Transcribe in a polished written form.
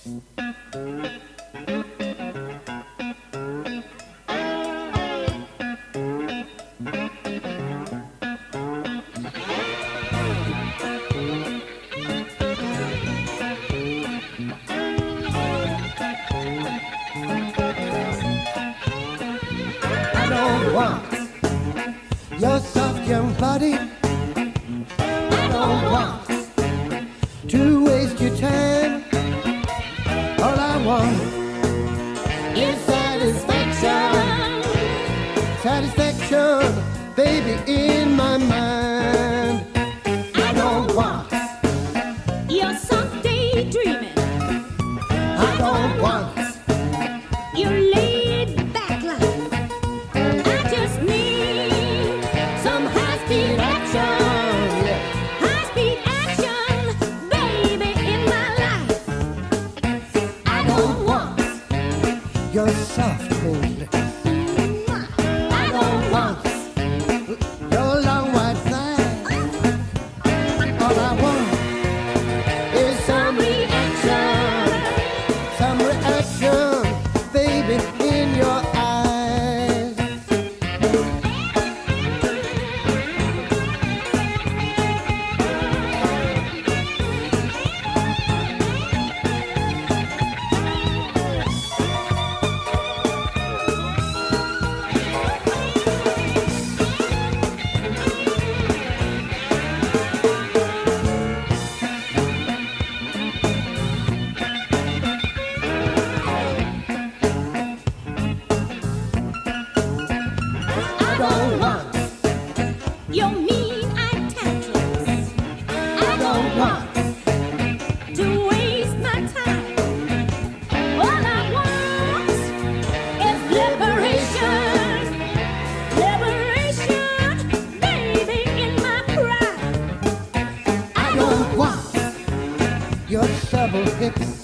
Your soft young body, I don't want to waste your time. All I want is satisfaction, satisfaction, baby, in my mind. I don't want your soft daydreaming. I don't want your laid back life. I just need some high-speed action, high-speed action, baby, in my life. I don't want your soft cold lips. I don't want Your long white thighs. All I want is some reaction. some reaction, baby, in your eyes. I don't want your mean-eyed tantrums. I don't want to waste my time. All I want is liberation, liberation, baby, in my pride. I don't want your supple hips.